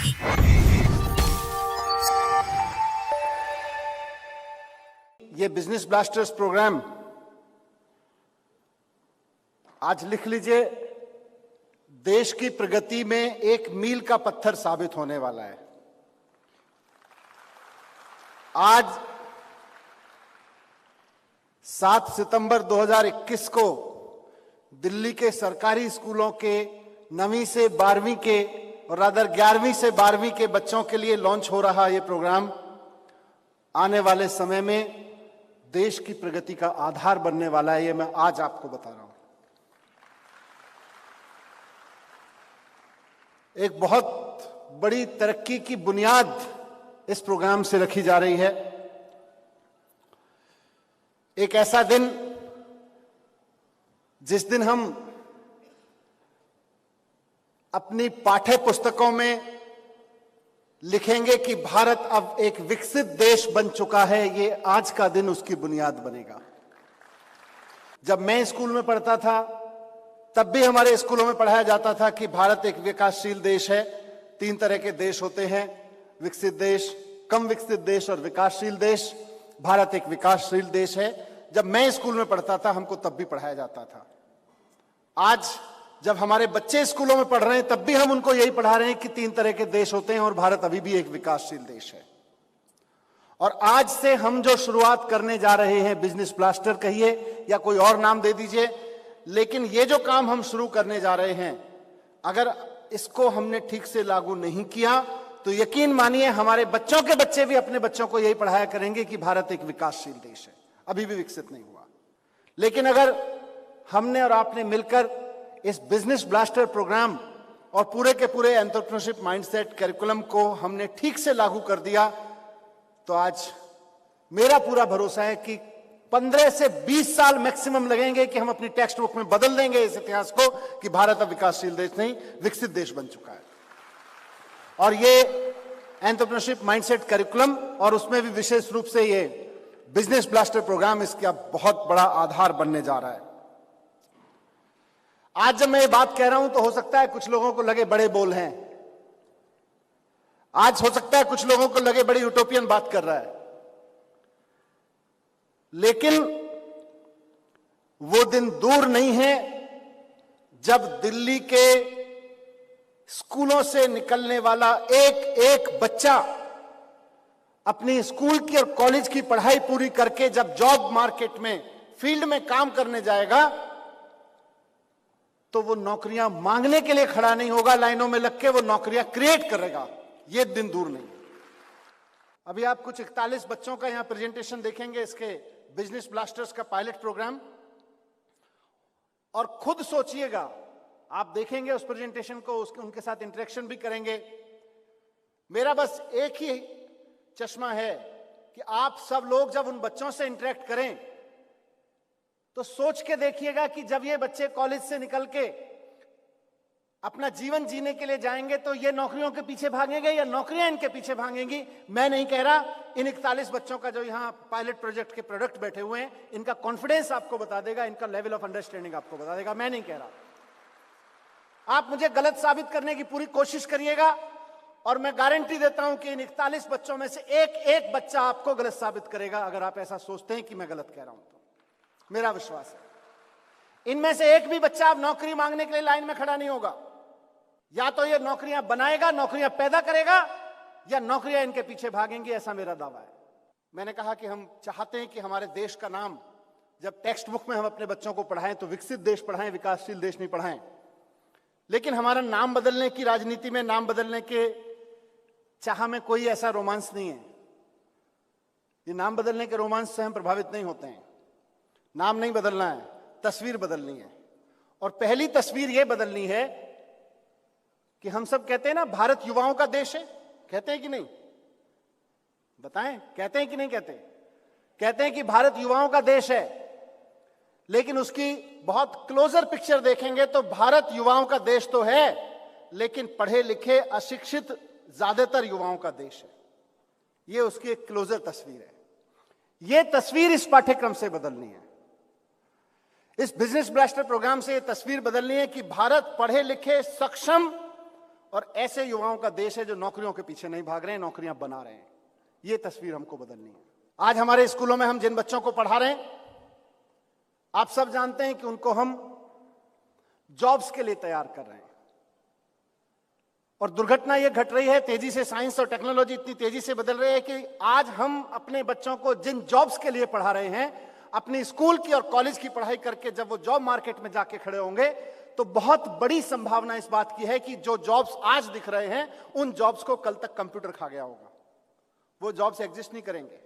ये business blasters programme आज लिख लीजिए, देश की प्रगति में एक मील का पत्थर साबित होने वाला है। आज 7 सितंबर 2021 को दिल्ली के सरकारी स्कूलों के 9वीं से 12वीं के और रादर 11वीं से 12वीं के बच्चों के लिए लॉन्च हो रहा ये प्रोग्राम आने वाले समय में देश की प्रगति का आधार बनने वाला है। ये मैं आज आपको बता रहा हूं। एक बहुत बड़ी तरक्की की बुनियाद इस प्रोग्राम से रखी जा रही है। एक ऐसा दिन जिस दिन हम अपनी पाठ्य पुस्तकों में लिखेंगे कि भारत अब एक विकसित देश बन चुका है, ये आज का दिन उसकी बुनियाद बनेगा। जब मैं स्कूल में पढ़ता था तब भी हमारे स्कूलों में पढ़ाया जाता था कि भारत एक विकासशील देश है। 3 तरह के देश होते हैं, विकसित देश, कम विकसित देश और विकासशील देश। भारत एक विकासशील देश है। जब मैं स्कूल में पढ़ता था हमको तब भी पढ़ाया जाता था। आज जब हमारे बच्चे स्कूलों में पढ़ रहे हैं तब भी हम उनको यही पढ़ा रहे हैं कि 3 तरह के देश होते हैं और भारत अभी भी एक विकासशील देश है। और आज से हम जो शुरुआत करने जा रहे हैं, बिजनेस ब्लास्टर कहिए या कोई और नाम दे दीजिए, लेकिन ये जो काम हम शुरू करने जा रहे हैं, अगर इसको हमने ठीक से लागू नहीं किया तो यकीन मानिए हमारे बच्चों के बच्चे भी अपने बच्चों को यही पढ़ाया करेंगे कि भारत एक विकासशील देश है, अभी भी विकसित नहीं हुआ। लेकिन अगर हमने और आपने मिलकर इस बिजनेस ब्लास्टर प्रोग्राम और पूरे के पूरे एंटरप्रेन्योरशिप माइंडसेट करिकुलम को हमने ठीक से लागू कर दिया तो आज मेरा पूरा भरोसा है कि 15 से 20 साल मैक्सिमम लगेंगे कि हम अपनी टेक्स्ट बुक में बदल देंगे इस इतिहास को कि भारत अब विकासशील देश नहीं, विकसित देश बन चुका है। और ये एंटरप्रेन्योरशिप माइंडसेट करिकुलम और उसमें भी विशेष रूप से ये बिजनेस ब्लास्टर प्रोग्राम इसका बहुत बड़ा आधार बनने जा रहा है। आज जब मैं ये बात कह रहा हूं तो हो सकता है कुछ लोगों को लगे बड़े बोल हैं, आज हो सकता है कुछ लोगों को लगे बड़ी यूटोपियन बात कर रहा है, लेकिन वो दिन दूर नहीं है जब दिल्ली के स्कूलों से निकलने वाला एक एक बच्चा अपनी स्कूल की और कॉलेज की पढ़ाई पूरी करके जब जॉब मार्केट में फील्ड में काम करने जाएगा तो वो नौकरियां मांगने के लिए खड़ा नहीं होगा लाइनों में लग के, वो नौकरियां क्रिएट करेगा। ये दिन दूर नहीं। अभी आप कुछ 41 बच्चों का यहां प्रेजेंटेशन देखेंगे इसके बिजनेस ब्लास्टर्स का पायलट प्रोग्राम, और खुद सोचिएगा, आप देखेंगे उस प्रेजेंटेशन को, उनके साथ इंटरेक्शन भी करेंगे। मेरा बस एक ही चश्मा है कि आप सब लोग जब उन बच्चों से इंटरेक्ट करें तो सोच के देखिएगा कि जब ये बच्चे कॉलेज से निकल के अपना जीवन जीने के लिए जाएंगे तो ये नौकरियों के पीछे भागेंगे या नौकरियां इनके पीछे भागेंगी। मैं नहीं कह रहा, इन 41 बच्चों का जो यहां पायलट प्रोजेक्ट के प्रोडक्ट बैठे हुए हैं, इनका कॉन्फिडेंस आपको बता देगा, इनका लेवल ऑफ अंडरस्टैंडिंग आपको बता देगा। मैं नहीं कह रहा। आप मुझे गलत साबित करने की पूरी कोशिश करिएगा और मैं गारंटी देता हूं कि इन 41 बच्चों में से एक एक बच्चा आपको गलत साबित करेगा अगर आप ऐसा सोचते हैं कि मैं गलत कह रहा हूं तो। मेरा विश्वास है इनमें से एक भी बच्चा अब नौकरी मांगने के लिए लाइन में खड़ा नहीं होगा। या तो ये नौकरियां बनाएगा, नौकरियां पैदा करेगा, या नौकरियां इनके पीछे भागेंगी, ऐसा मेरा दावा है। मैंने कहा कि हम चाहते हैं कि हमारे देश का नाम जब टेक्स्ट बुक में हम अपने बच्चों को पढ़ाएं तो विकसित देश पढ़ाएं, विकासशील देश नहीं पढ़ाएं। लेकिन हमारा नाम बदलने की राजनीति में, नाम बदलने के चाह में कोई ऐसा रोमांस नहीं है। ये नाम बदलने के रोमांस से हम प्रभावित नहीं होते हैं। नाम नहीं बदलना है, तस्वीर बदलनी है। और पहली तस्वीर यह बदलनी है कि हम सब कहते हैं ना भारत युवाओं का देश है, कहते हैं कि नहीं? बताएं, कहते हैं कि नहीं कहते? कहते हैं कि भारत युवाओं का देश है, लेकिन उसकी बहुत क्लोजर पिक्चर देखेंगे तो भारत युवाओं का देश तो है, लेकिन पढ़े लिखे अशिक्षित ज्यादातर युवाओं का देश है। यह उसकी एक क्लोजर तस्वीर है। यह तस्वीर इस पाठ्यक्रम से बदलनी है। इस बिजनेस ब्लास्टर प्रोग्राम से यह तस्वीर बदलनी है कि भारत पढ़े लिखे, सक्षम और ऐसे युवाओं का देश है जो नौकरियों के पीछे नहीं भाग रहे हैं, नौकरियां बना रहे हैं। ये तस्वीर हमको बदलनी है। आज हमारे स्कूलों में हम जिन बच्चों को पढ़ा रहे हैं, आप सब जानते हैं कि उनको हम जॉब्स के लिए तैयार कर रहे हैं। और दुर्घटना यह घट रही है, तेजी से साइंस और टेक्नोलॉजी इतनी तेजी से बदल रही है कि आज हम अपने बच्चों को जिन जॉब्स के लिए पढ़ा रहे हैं, अपनी स्कूल की और कॉलेज की पढ़ाई करके जब वो जॉब मार्केट में जाके खड़े होंगे तो बहुत बड़ी संभावना इस बात की है कि जो जॉब्स आज दिख रहे हैं उन जॉब्स को कल तक कंप्यूटर खा गया होगा, वो जॉब्स एग्जिस्ट नहीं करेंगे।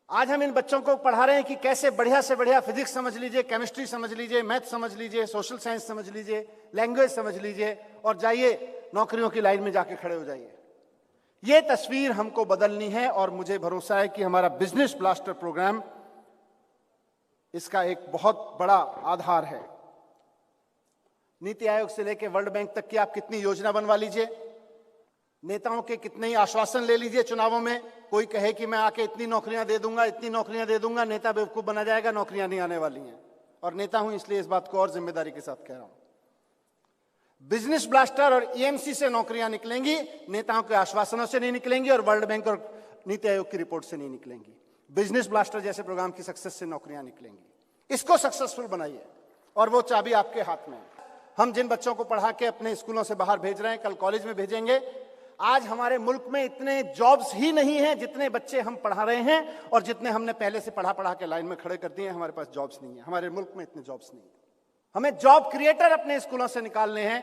आज हम इन बच्चों को पढ़ा रहे हैं कि कैसे बढ़िया से बढ़िया फिजिक्स समझ लीजिए, केमिस्ट्री समझ लीजिए, मैथ समझ लीजिए, सोशल साइंस समझ लीजिए, लैंग्वेज समझ लीजिए और जाइए नौकरियों की लाइन में जाके खड़े हो जाइए। यह तस्वीर हमको बदलनी है और मुझे भरोसा है कि हमारा बिजनेस ब्लास्टर प्रोग्राम इसका एक बहुत बड़ा आधार है। नीति आयोग से लेकर वर्ल्ड बैंक तक की आप कितनी योजना बनवा लीजिए, नेताओं के कितने ही आश्वासन ले लीजिए चुनावों में, कोई कहे कि मैं आके इतनी नौकरियां दे दूंगा, इतनी नौकरियां दे दूंगा, नेता बेवकूफ बना जाएगा, नौकरियां नहीं आने वाली हैं। और नेता हूं इसलिए इस बात को और जिम्मेदारी के साथ कह रहा हूं। बिजनेस ब्लास्टर और ईएमसी से नौकरियां निकलेंगी, नेताओं के आश्वासनों से नहीं निकलेंगी और वर्ल्ड बैंक और नीति आयोग की रिपोर्ट से नहीं निकलेंगी। बिजनेस ब्लास्टर जैसे प्रोग्राम की सक्सेस से नौकरियां निकलेंगी। इसको सक्सेसफुल बनाइए और वो चाबी आपके हाथ में है। हम जिन बच्चों को पढ़ा के अपने स्कूलों से बाहर भेज रहे हैं, कल कॉलेज में भेजेंगे। आज हमारे मुल्क में इतने जॉब्स ही नहीं हैं जितने बच्चे हम पढ़ा रहे हैं और जितने हमने पहले से पढ़ा के लाइन में खड़े कर दिए हैं। हमारे पास जॉब्स नहीं है, हमारे मुल्क में इतने जॉब्स नहीं है। हमें जॉब क्रिएटर अपने स्कूलों से निकालने हैं।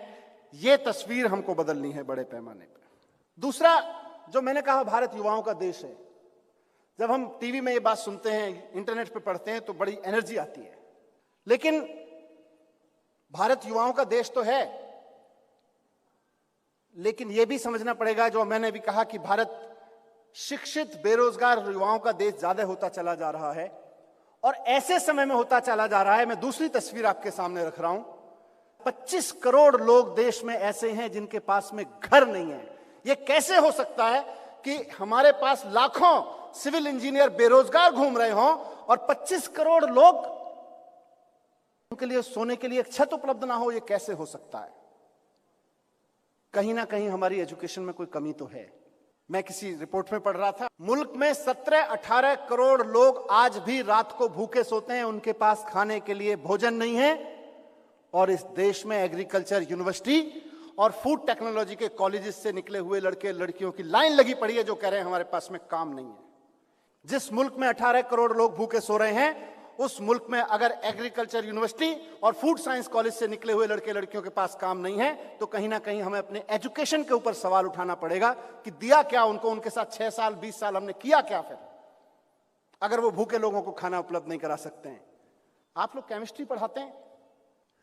यह तस्वीर हमको बदलनी है बड़े पैमाने पर। दूसरा, जो मैंने कहा, भारत युवाओं का देश है। जब हम टीवी में ये बात सुनते हैं, इंटरनेट पे पढ़ते हैं तो बड़ी एनर्जी आती है, लेकिन भारत युवाओं का देश तो है, लेकिन यह भी समझना पड़ेगा, जो मैंने भी कहा, कि भारत शिक्षित बेरोजगार युवाओं का देश ज्यादा होता चला जा रहा है और ऐसे समय में होता चला जा रहा है। मैं दूसरी तस्वीर आपके सामने रख रहा हूं। 25 करोड़ लोग देश में ऐसे हैं जिनके पास में घर नहीं है। यह कैसे हो सकता है कि हमारे पास लाखों सिविल इंजीनियर बेरोजगार घूम रहे हों और 25 करोड़ लोग, उनके लिए सोने के लिए एक छत उपलब्ध ना हो? यह कैसे हो सकता है? कहीं ना कहीं हमारी एजुकेशन में कोई कमी तो है। मैं किसी रिपोर्ट में पढ़ रहा था, मुल्क में 17-18 करोड़ लोग आज भी रात को भूखे सोते हैं, उनके पास खाने के लिए भोजन नहीं है। और इस देश में एग्रीकल्चर यूनिवर्सिटी और फूड टेक्नोलॉजी के कॉलेजेस से निकले हुए लड़के लड़कियों की लाइन लगी पड़ी है, जो कह रहे हैं हमारे पास में काम नहीं है। जिस मुल्क में 18 करोड़ लोग भूखे सो रहे हैं, उस मुल्क में अगर एग्रीकल्चर यूनिवर्सिटी और फूड साइंस कॉलेज से निकले हुए लड़के लड़कियों के पास काम नहीं है, तो कहीं ना कहीं हमें अपने एजुकेशन के ऊपर सवाल उठाना पड़ेगा कि दिया क्या उनको, उनके साथ 6 साल 20 साल हमने किया क्या फिर, अगर वो भूखे लोगों को खाना उपलब्ध नहीं करा सकते हैं। आप लोग केमिस्ट्री पढ़ाते हैं,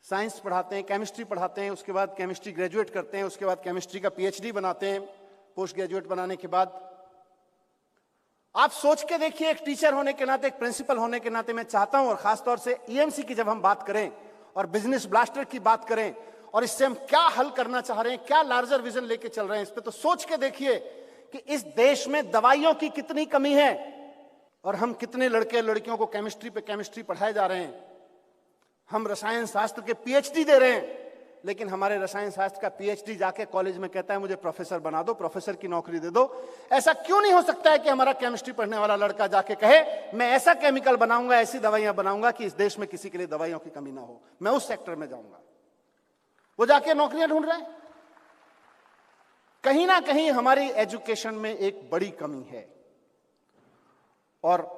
साइंस पढ़ाते हैं, केमिस्ट्री पढ़ाते हैं, उसके बाद केमिस्ट्री ग्रेजुएट करते हैं, उसके बाद केमिस्ट्री का पीएचडी बनाते हैं। पोस्ट ग्रेजुएट बनाने के बाद आप सोच के देखिए, एक टीचर होने के नाते, एक प्रिंसिपल होने के नाते मैं चाहता हूं, और खासतौर से ईएमसी की जब हम बात करें और बिजनेस ब्लास्टर की बात करें और इससे हम क्या हल करना चाह रहे हैं, क्या लार्जर विजन लेके चल रहे हैं, इस पे तो सोच के देखिए कि इस देश में दवाइयों की कितनी कमी है और हम कितने लड़के लड़कियों को केमिस्ट्री पे केमिस्ट्री पढ़ाए जा रहे हैं। हम रसायन शास्त्र के पीएचडी दे रहे हैं, लेकिन हमारे रसायन शास्त्र का पीएचडी जाके कॉलेज में कहता है मुझे प्रोफेसर बना दो, प्रोफेसर की नौकरी दे दो। ऐसा क्यों नहीं हो सकता है कि हमारा केमिस्ट्री पढ़ने वाला लड़का जाके कहे मैं ऐसा केमिकल बनाऊंगा, ऐसी दवाइयां बनाऊंगा कि इस देश में किसी के लिए दवाइयों की कमी ना हो, मैं उस सेक्टर में जाऊंगा। वो जाके नौकरियां ढूंढ रहे हैं। कहीं ना कहीं हमारी एजुकेशन में एक बड़ी कमी है और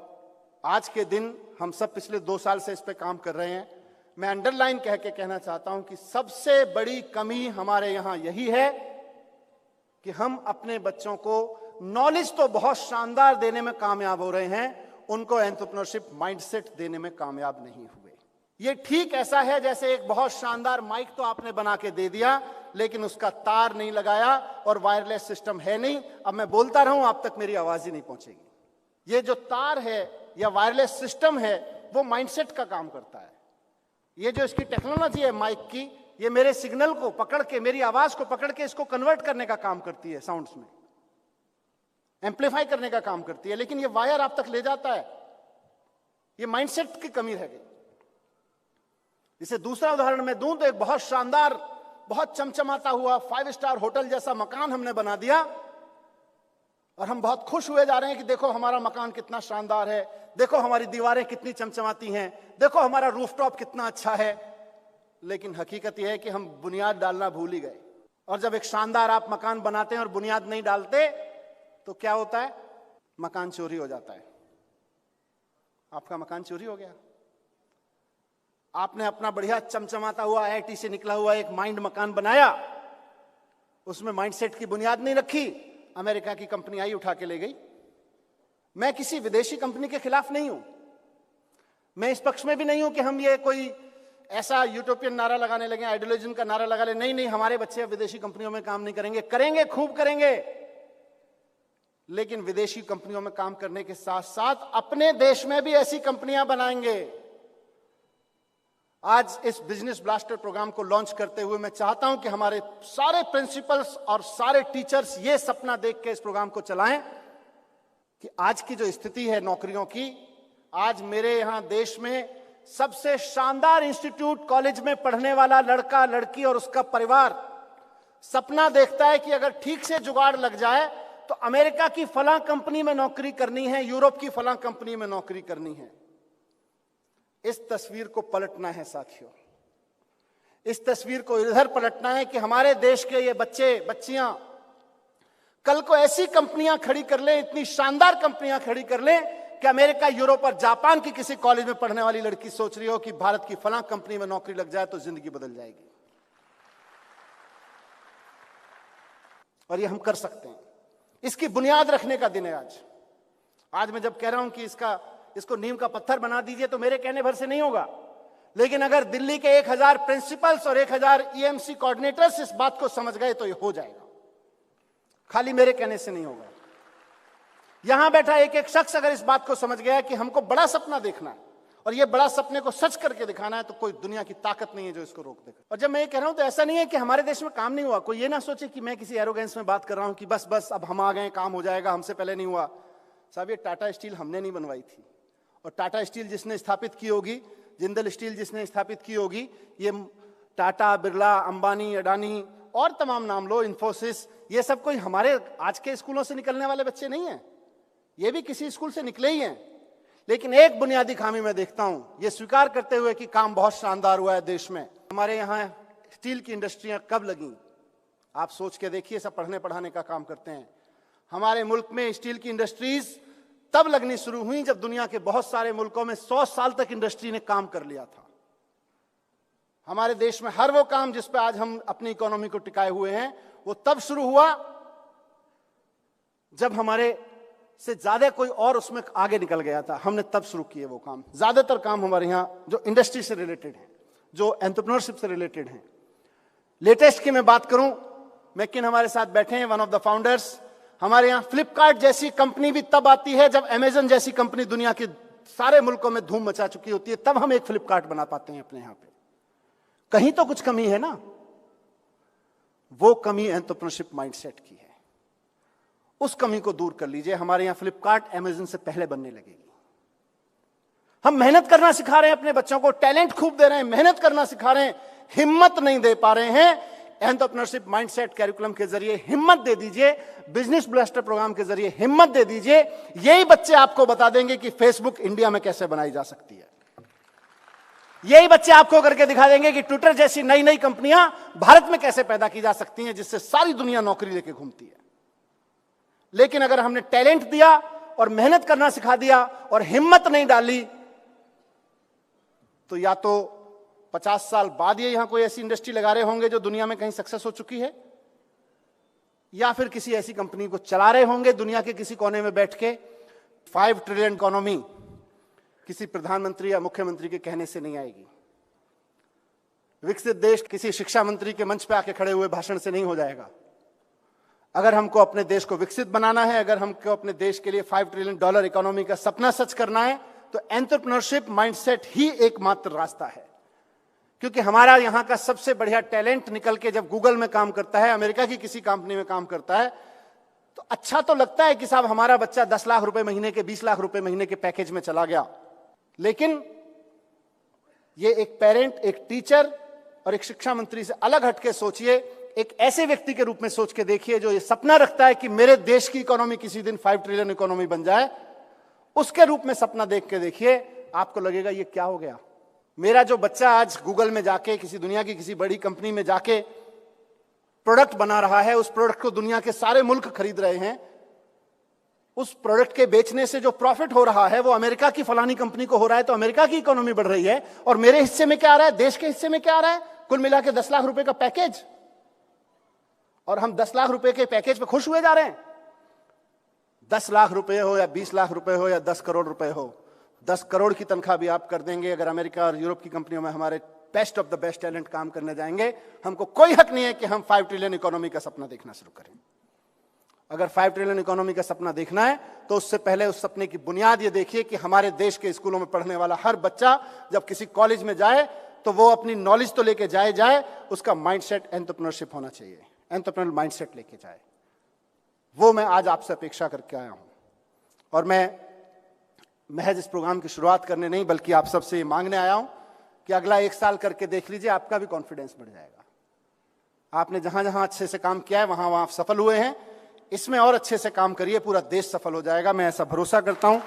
आज के दिन हम सब पिछले 2 साल से इस पे काम कर रहे हैं। मैं अंडरलाइन कह के कहना चाहता हूं कि सबसे बड़ी कमी हमारे यहां यही है कि हम अपने बच्चों को नॉलेज तो बहुत शानदार देने में कामयाब हो रहे हैं, उनको एंटरप्रेन्योरशिप माइंडसेट देने में कामयाब नहीं हुए। ये ठीक ऐसा है जैसे एक बहुत शानदार माइक तो आपने बना के दे दिया, लेकिन उसका तार नहीं लगाया और वायरलेस सिस्टम है नहीं। अब मैं बोलता रहूं, आप तक मेरी आवाज ही नहीं पहुंचेगी। ये जो तार है या वायरलेस सिस्टम है, वो माइंडसेट का काम करता है। ये जो इसकी टेक्नोलॉजी है माइक की, ये मेरे सिग्नल को पकड़ के, मेरी आवाज को पकड़ के इसको कन्वर्ट करने का काम करती है, साउंड्स में एम्पलीफाई करने का काम करती है, लेकिन ये वायर आप तक ले जाता है। ये माइंडसेट की कमी रह गई। इसे दूसरा उदाहरण मैं दूं तो एक बहुत शानदार बहुत चमचमाता हुआ 5 स्टार होटल जैसा मकान हमने बना दिया और हम बहुत खुश हुए जा रहे हैं कि देखो हमारा मकान कितना शानदार है, देखो हमारी दीवारें कितनी चमचमाती हैं, देखो हमारा रूफटॉप कितना अच्छा है। लेकिन हकीकत यह है कि हम बुनियाद डालना भूल ही गए। और जब एक शानदार आप मकान बनाते हैं और बुनियाद नहीं डालते तो क्या होता है? मकान चोरी हो जाता है। आपका मकान चोरी हो गया। आपने अपना बढ़िया चमचमाता हुआ IIT से निकला हुआ एक माइंड मकान बनाया, उसमें माइंडसेट की बुनियाद नहीं रखी, अमेरिका की कंपनी आई उठा के ले गई। मैं किसी विदेशी कंपनी के खिलाफ नहीं हूं, मैं इस पक्ष में भी नहीं हूं कि हम ये कोई ऐसा यूटोपियन नारा लगाने लगे, आइडियोलॉजी का नारा लगा ले। नहीं नहीं, हमारे बच्चे अब विदेशी कंपनियों में काम नहीं करेंगे, करेंगे, खूब करेंगे। लेकिन विदेशी कंपनियों में काम करने के साथ साथ अपने देश में भी ऐसी कंपनियां बनाएंगे। आज इस बिजनेस ब्लास्टर प्रोग्राम को लॉन्च करते हुए मैं चाहता हूं कि हमारे सारे प्रिंसिपल्स और सारे टीचर्स ये सपना देख के इस प्रोग्राम को चलाएं कि आज की जो स्थिति है नौकरियों की, आज मेरे यहां देश में सबसे शानदार इंस्टीट्यूट कॉलेज में पढ़ने वाला लड़का लड़की और उसका परिवार सपना देखता है कि अगर ठीक से जुगाड़ लग जाए तो अमेरिका की फलां कंपनी में नौकरी करनी है, यूरोप की फलां कंपनी में नौकरी करनी है। इस तस्वीर को पलटना है साथियों, इस तस्वीर को इधर पलटना है कि हमारे देश के ये बच्चे बच्चियां कल को ऐसी कंपनियां खड़ी कर लें, इतनी शानदार कंपनियां खड़ी कर लें कि अमेरिका, यूरोप और जापान की किसी कॉलेज में पढ़ने वाली लड़की सोच रही हो कि भारत की फलां कंपनी में नौकरी लग जाए तो जिंदगी बदल जाएगी। और ये हम कर सकते हैं। इसकी बुनियाद रखने का दिन है आज मैं जब कह रहा हूं कि इसको नींव का पत्थर बना दीजिए तो मेरे कहने भर से नहीं होगा। लेकिन अगर दिल्ली के 1000 प्रिंसिपल्स और 1000 EMC कोऑर्डिनेटर्स इस बात को समझ गए तो ये हो जाएगा। खाली मेरे कहने से नहीं होगा। यहां बैठा एक एक शख्स अगर इस बात को समझ गया कि हमको बड़ा सपना देखना है और ये बड़ा सपने को सच करके दिखाना है तो कोई दुनिया की ताकत नहीं है जो इसको रोक देगा। और जब मैं ये कह रहा हूं तो ऐसा नहीं है कि हमारे देश में काम नहीं हुआ। कोई ये ना सोचे कि मैं किसी एरोगेंस में बात कर रहा हूं कि बस अब हम आ गए, काम हो जाएगा, हमसे पहले नहीं हुआ। साहब, ये टाटा स्टील हमने नहीं बनवाई थी, और टाटा स्टील जिसने स्थापित की होगी, जिंदल स्टील जिसने स्थापित की होगी, ये टाटा, बिरला, अंबानी, अडानी और तमाम नाम लो, इन्फोसिस, ये सब कोई हमारे आज के स्कूलों से निकलने वाले बच्चे नहीं हैं। ये भी किसी स्कूल से निकले ही हैं। लेकिन एक बुनियादी खामी मैं देखता हूं, ये स्वीकार करते हुए कि काम बहुत शानदार हुआ है देश में। हमारे यहां स्टील की इंडस्ट्रियां कब लगी? आप सोच के देखिए, सब पढ़ने पढ़ाने का काम करते हैं। हमारे मुल्क में स्टील की इंडस्ट्रीज तब लगनी शुरू हुई जब दुनिया के बहुत सारे मुल्कों में 100 साल तक इंडस्ट्री ने काम कर लिया था। हमारे देश में हर वो काम जिस पे आज हम अपनी इकोनॉमी को टिकाए हुए हैं वो तब शुरू हुआ जब हमारे से ज्यादा कोई और उसमें आगे निकल गया था। हमने तब शुरू किए वो काम। ज्यादातर काम हमारे यहां जो इंडस्ट्री से रिलेटेड है, जो एंटरप्रेन्योरशिप से रिलेटेड है। लेटेस्ट की मैं बात करूं, मैकिन हमारे साथ बैठे हैं, वन ऑफ द फाउंडर्स। हमारे यहां फ्लिपकार्ट जैसी कंपनी भी तब आती है जब अमेजन जैसी कंपनी दुनिया के सारे मुल्कों में धूम मचा चुकी होती है, तब हम एक फ्लिपकार्ट बना पाते हैं अपने यहां पे। कहीं तो कुछ कमी है ना। वो कमी एंटरप्रेन्योरशिप माइंडसेट की है। उस कमी को दूर कर लीजिए। हमारे यहां फ्लिपकार्ट अमेजन से पहले बनने लगेगी। हम मेहनत करना सिखा रहे हैं अपने बच्चों को, टैलेंट खूब दे रहे हैं, मेहनत करना सिखा रहे हैं, हिम्मत नहीं दे पा रहे हैं। एंटरप्रेन्योरशिप माइंडसेट कैरिकुलम के जरिए हिम्मत दे दीजिए, बिजनेस ब्लास्टर प्रोग्राम के जरिए हिम्मत दे दीजिए। यही बच्चे आपको बता देंगे कि फेसबुक इंडिया में कैसे बनाई जा सकती है। यही बच्चे आपको करके दिखा देंगे कि ट्विटर जैसी नई नई कंपनियां भारत में कैसे पैदा की जा सकती हैं, जिससे सारी दुनिया नौकरी लेके घूमती है। लेकिन अगर हमने टैलेंट दिया और मेहनत करना सिखा दिया और हिम्मत नहीं डाली तो या तो 50 साल बाद ये यहां कोई ऐसी इंडस्ट्री लगा रहे होंगे जो दुनिया में कहीं सक्सेस हो चुकी है, या फिर किसी ऐसी कंपनी को चला रहे होंगे दुनिया के किसी कोने में बैठ के। 5 ट्रिलियन इकोनॉमी किसी प्रधानमंत्री या मुख्यमंत्री के कहने से नहीं आएगी। विकसित देश किसी शिक्षा मंत्री के मंच पे आके खड़े हुए भाषण से नहीं हो जाएगा। अगर हमको अपने देश को विकसित बनाना है, अगर हमको अपने देश के लिए $5 ट्रिलियन इकोनॉमी का सपना सच करना है, तो एंटरप्रेन्योरशिप माइंडसेट ही एकमात्र रास्ता है। क्योंकि हमारा यहां का सबसे बढ़िया टैलेंट निकल के जब गूगल में काम करता है, अमेरिका की किसी कंपनी में काम करता है, तो अच्छा तो लगता है कि साहब हमारा बच्चा 10 लाख रुपए महीने के, 20 लाख रुपए महीने के पैकेज में चला गया। लेकिन ये एक पेरेंट, एक टीचर और एक शिक्षा मंत्री से अलग हटके सोचिए, एक ऐसे व्यक्ति के रूप में सोच के देखिए जो ये सपना रखता है कि मेरे देश की इकोनॉमी किसी दिन 5 ट्रिलियन इकोनॉमी बन जाए। उसके रूप में सपना देख के देखिए, आपको लगेगा ये क्या हो गया। मेरा जो बच्चा आज गूगल में जाके किसी दुनिया की किसी बड़ी कंपनी में जाके प्रोडक्ट बना रहा है, उस प्रोडक्ट को दुनिया के सारे मुल्क खरीद रहे हैं, उस प्रोडक्ट के बेचने से जो प्रॉफिट हो रहा है वो अमेरिका की फलानी कंपनी को हो रहा है, तो अमेरिका की इकोनॉमी बढ़ रही है। और मेरे हिस्से में क्या आ रहा है, देश के हिस्से में क्या आ रहा है, कुल मिला के 10 लाख रुपए का पैकेज, और हम 10 लाख रुपए के पैकेज पे खुश हुए जा रहे हैं। 10 लाख रुपए हो या 20 लाख रुपए हो या 10 करोड़ रुपए हो, 10 करोड़ की तनख्वाह भी आप कर देंगे अगर अमेरिका और यूरोप की कंपनियों में हमारे best of the best talent काम करने जाएंगे। हमको कोई हक नहीं है कि हम 5 ट्रिलियन इकोनॉमी का सपना देखना शुरू करें। अगर 5 ट्रिलियन इकोनॉमी का सपना देखना है तो उससे पहले उस सपने की बुनियाद ये देखिए कि हमारे देश के स्कूलों में पढ़ने वाला हर बच्चा जब किसी कॉलेज में जाए तो वो अपनी नॉलेज तो लेके जाए, उसका माइंडसेट एंटरप्रेन्योरशिप होना चाहिए, एंटरप्रेन्योरल माइंडसेट लेके जाए। वो मैं आज आपसे अपेक्षा करके आया हूं। और मैं महज इस प्रोग्राम की शुरुआत करने नहीं बल्कि आप सबसे ये मांगने आया हूं कि अगला 1 साल करके देख लीजिए, आपका भी कॉन्फिडेंस बढ़ जाएगा। आपने जहां जहां अच्छे से काम किया है वहां वहां आप सफल हुए हैं, इसमें और अच्छे से काम करिए, पूरा देश सफल हो जाएगा, मैं ऐसा भरोसा करता हूं।